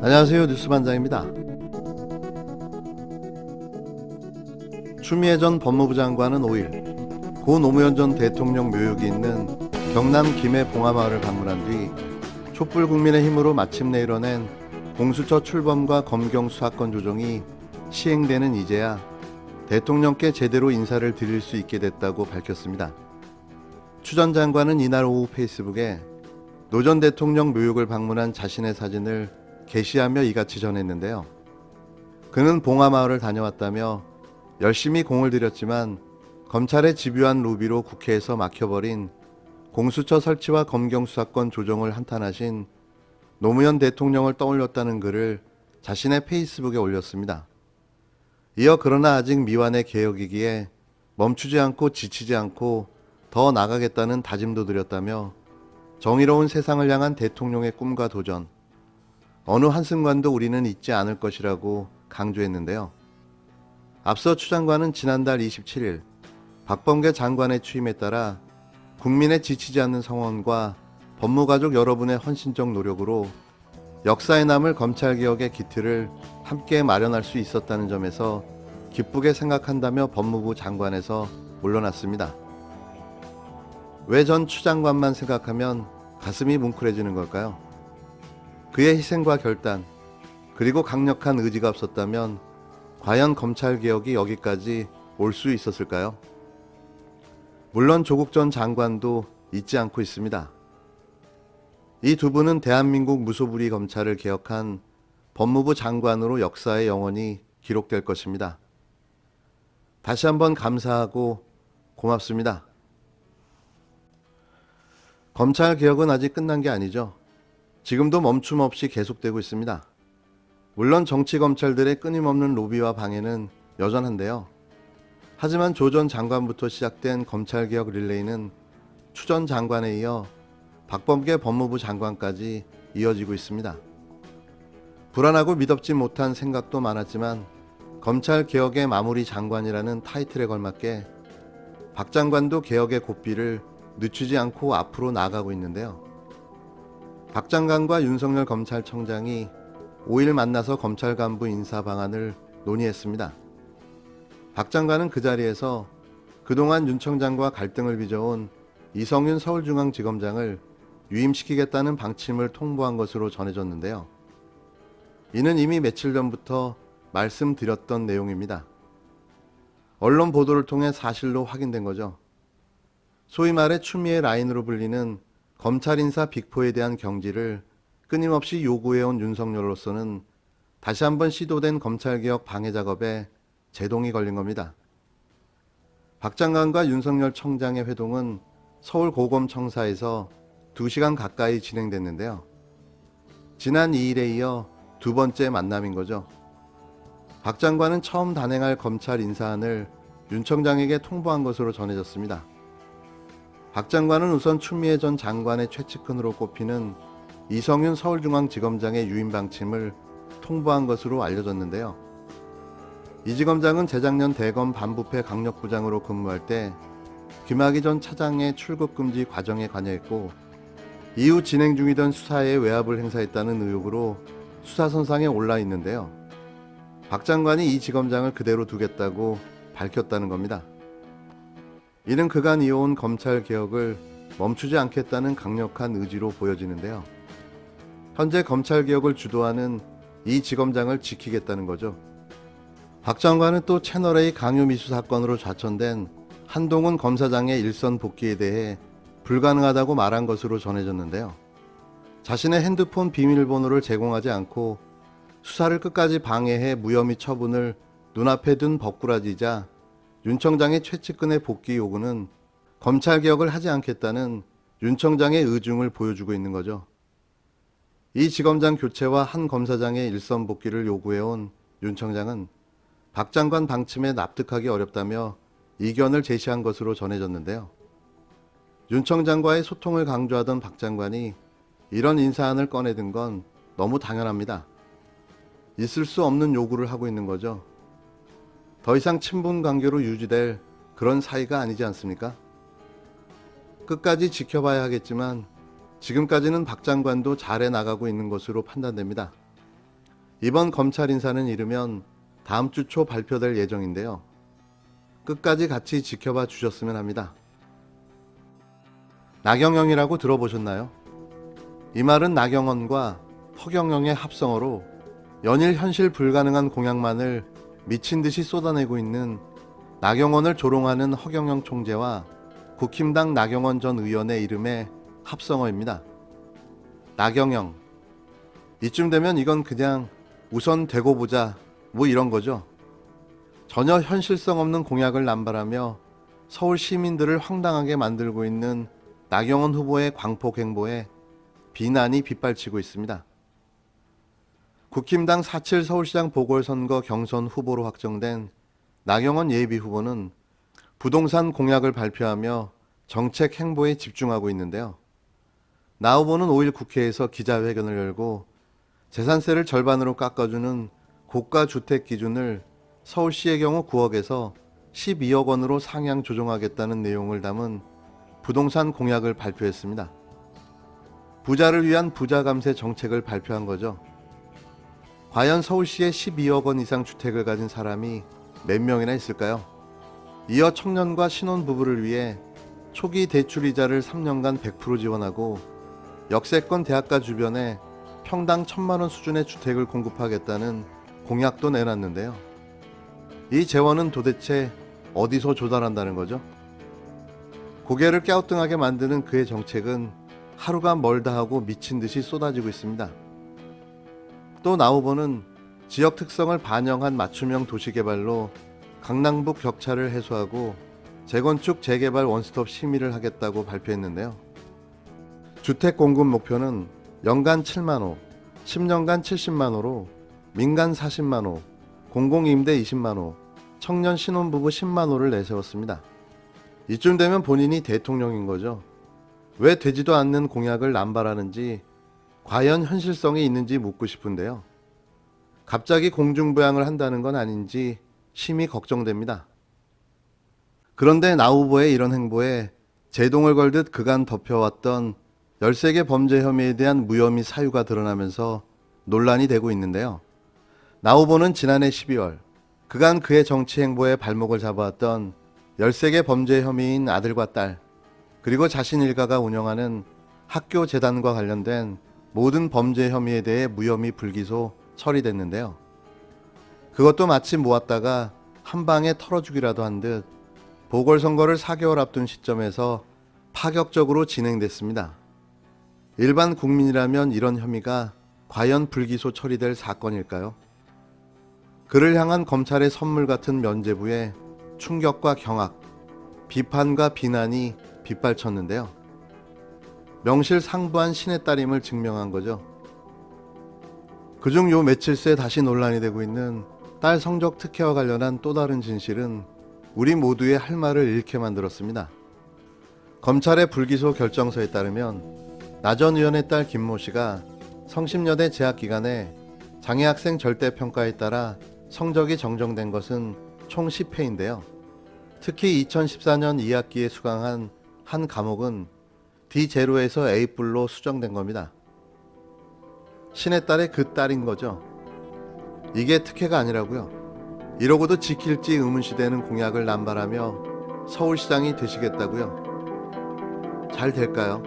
안녕하세요. 뉴스반장입니다. 추미애 전 법무부 장관은 5일 고 노무현 전 대통령 묘역이 있는 경남 김해 봉하마을을 방문한 뒤 촛불 국민의 힘으로 마침내 이뤄낸 공수처 출범과 검경 수사권 조정이 시행되는 이제야 대통령께 제대로 인사를 드릴 수 있게 됐다고 밝혔습니다. 추 전 장관은 이날 오후 페이스북에 노 전 대통령 묘역을 방문한 자신의 사진을 게시하며 이같이 전했는데요. 그는 봉하마을을 다녀왔다며 열심히 공을 들였지만 검찰의 집요한 로비로 국회에서 막혀버린 공수처 설치와 검경 수사권 조정을 한탄하신 노무현 대통령을 떠올렸다는 글을 자신의 페이스북에 올렸습니다. 이어 그러나 아직 미완의 개혁이기에 멈추지 않고 지치지 않고 더 나가겠다는 다짐도 드렸다며 정의로운 세상을 향한 대통령의 꿈과 도전, 어느 한순간도 우리는 잊지 않을 것이라고 강조했는데요. 앞서 추 장관은 지난달 27일 박범계 장관의 취임에 따라 국민의 지치지 않는 성원과 법무가족 여러분의 헌신적 노력으로 역사에 남을 검찰개혁의 기틀을 함께 마련할 수 있었다는 점에서 기쁘게 생각한다며 법무부 장관에서 물러났습니다. 왜 전 추 장관만 생각하면 가슴이 뭉클해지는 걸까요? 그의 희생과 결단, 그리고 강력한 의지가 없었다면 과연 검찰개혁이 여기까지 올 수 있었을까요? 물론 조국 전 장관도 잊지 않고 있습니다. 이 두 분은 대한민국 무소불위 검찰을 개혁한 법무부 장관으로 역사에 영원히 기록될 것입니다. 다시 한번 감사하고 고맙습니다. 검찰개혁은 아직 끝난 게 아니죠. 지금도 멈춤 없이 계속되고 있습니다. 물론 정치검찰들의 끊임없는 로비와 방해는 여전한데요. 하지만 조 전 장관부터 시작된 검찰개혁 릴레이는 추 전 장관에 이어 박범계 법무부 장관까지 이어지고 있습니다. 불안하고 믿었지 못한 생각도 많았지만 검찰개혁의 마무리 장관이라는 타이틀에 걸맞게 박 장관도 개혁의 고삐를 늦추지 않고 앞으로 나아가고 있는데요. 박 장관과 윤석열 검찰청장이 5일 만나서 검찰 간부 인사 방안을 논의했습니다. 박 장관은 그 자리에서 그동안 윤 청장과 갈등을 빚어온 이성윤 서울중앙지검장을 유임시키겠다는 방침을 통보한 것으로 전해졌는데요. 이는 이미 며칠 전부터 말씀드렸던 내용입니다. 언론 보도를 통해 사실로 확인된 거죠. 소위 말해 추미애 라인으로 불리는 검찰 인사 빅4에 대한 경지를 끊임없이 요구해온 윤석열로서는 다시 한번 시도된 검찰개혁 방해 작업에 제동이 걸린 겁니다. 박 장관과 윤석열 청장의 회동은 서울 고검청사에서 2시간 가까이 진행됐는데요. 지난 2일에 이어 두 번째 만남인 거죠. 박 장관은 처음 단행할 검찰 인사안을 윤 청장에게 통보한 것으로 전해졌습니다. 박 장관은 우선 추미애 전 장관의 최측근으로 꼽히는 이성윤 서울중앙지검장의 유임 방침을 통보한 것으로 알려졌는데요. 이 지검장은 재작년 대검 반부패 강력부장으로 근무할 때 김학의 전 차장의 출국 금지 과정에 관여했고 이후 진행 중이던 수사에 외압을 행사했다는 의혹으로 수사선상에 올라 있는데요. 박 장관이 이 지검장을 그대로 두겠다고 밝혔다는 겁니다. 이는 그간 이어온 검찰개혁을 멈추지 않겠다는 강력한 의지로 보여지는데요. 현재 검찰개혁을 주도하는 이 지검장을 지키겠다는 거죠. 박 장관은 또 채널A 강요미수 사건으로 좌천된 한동훈 검사장의 일선 복귀에 대해 불가능하다고 말한 것으로 전해졌는데요. 자신의 핸드폰 비밀번호를 제공하지 않고 수사를 끝까지 방해해 무혐의 처분을 눈앞에 둔 법꾸라지이자 윤 청장의 최측근의 복귀 요구는 검찰개혁을 하지 않겠다는 윤 청장의 의중을 보여주고 있는 거죠. 이 지검장 교체와 한 검사장의 일선 복귀를 요구해온 윤 청장은 박 장관 방침에 납득하기 어렵다며 이견을 제시한 것으로 전해졌는데요. 윤 청장과의 소통을 강조하던 박 장관이 이런 인사안을 꺼내든 건 너무 당연합니다. 있을 수 없는 요구를 하고 있는 거죠. 더 이상 친분 관계로 유지될 그런 사이가 아니지 않습니까? 끝까지 지켜봐야 하겠지만 지금까지는 박 장관도 잘해 나가고 있는 것으로 판단됩니다. 이번 검찰 인사는 이르면 다음 주 초 발표될 예정인데요. 끝까지 같이 지켜봐 주셨으면 합니다. 나경영이라고 들어보셨나요? 이 말은 나경원과 허경영의 합성어로 연일 현실 불가능한 공약만을 미친 듯이 쏟아내고 있는 나경원을 조롱하는 허경영 총재와 국힘당 나경원 전 의원의 이름의 합성어입니다. 나경영. 이쯤 되면 이건 그냥 우선 되고 보자 뭐 이런 거죠. 전혀 현실성 없는 공약을 남발하며 서울 시민들을 황당하게 만들고 있는 나경원 후보의 광폭 행보에 비난이 빗발치고 있습니다. 국힘당 4.7 서울시장 보궐선거 경선 후보로 확정된 나경원 예비후보는 부동산 공약을 발표하며 정책 행보에 집중하고 있는데요. 나 후보는 5일 국회에서 기자회견을 열고 재산세를 절반으로 깎아주는 고가 주택 기준을 서울시의 경우 9억에서 12억 원으로 상향 조정하겠다는 내용을 담은 부동산 공약을 발표했습니다. 부자를 위한 부자 감세 정책을 발표한 거죠. 과연 서울시에 12억 원 이상 주택을 가진 사람이 몇 명이나 있을까요? 이어 청년과 신혼부부를 위해 초기 대출이자를 3년간 100% 지원하고 역세권 대학가 주변에 평당 1,000만 원 수준의 주택을 공급하겠다는 공약도 내놨는데요. 이 재원은 도대체 어디서 조달한다는 거죠? 고개를 갸우뚱하게 만드는 그의 정책은 하루가 멀다 하고 미친 듯이 쏟아지고 있습니다. 또 나 후보는 지역 특성을 반영한 맞춤형 도시개발로 강남북 격차를 해소하고 재건축 재개발 원스톱 심의를 하겠다고 발표했는데요. 주택 공급 목표는 연간 7만 호, 10년간 70만 호로 민간 40만 호, 공공임대 20만 호, 청년 신혼부부 10만 호를 내세웠습니다. 이쯤 되면 본인이 대통령인 거죠. 왜 되지도 않는 공약을 남발하는지 과연 현실성이 있는지 묻고 싶은데요. 갑자기 공중부양을 한다는 건 아닌지 심히 걱정됩니다. 그런데 나 후보의 이런 행보에 제동을 걸듯 그간 덮여왔던 13개 범죄 혐의에 대한 무혐의 사유가 드러나면서 논란이 되고 있는데요. 나 후보는 지난해 12월 그간 그의 정치 행보에 발목을 잡아왔던 13개 범죄 혐의인 아들과 딸 그리고 자신 일가가 운영하는 학교 재단과 관련된 모든 범죄 혐의에 대해 무혐의 불기소 처리됐는데요. 그것도 마치 모았다가 한 방에 털어주기라도 한 듯 보궐선거를 4개월 앞둔 시점에서 파격적으로 진행됐습니다. 일반 국민이라면 이런 혐의가 과연 불기소 처리될 사건일까요? 그를 향한 검찰의 선물 같은 면죄부에 충격과 경악, 비판과 비난이 빗발쳤는데요. 명실상부한 신의 딸임을 증명한 거죠. 그중 요 며칠 새 다시 논란이 되고 있는 딸 성적 특혜와 관련한 또 다른 진실은 우리 모두의 할 말을 잃게 만들었습니다. 검찰의 불기소 결정서에 따르면 나 전 의원의 딸 김모 씨가 성심여대 재학 기간에 장애학생 절대평가에 따라 성적이 정정된 것은 총 10회인데요. 특히 2014년 2학기에 수강한 한 과목은 D0에서 A뿔로 수정된 겁니다. 신의 딸의 그 딸인 거죠. 이게 특혜가 아니라고요. 이러고도 지킬지 의문시되는 공약을 남발하며 서울시장이 되시겠다고요. 잘 될까요?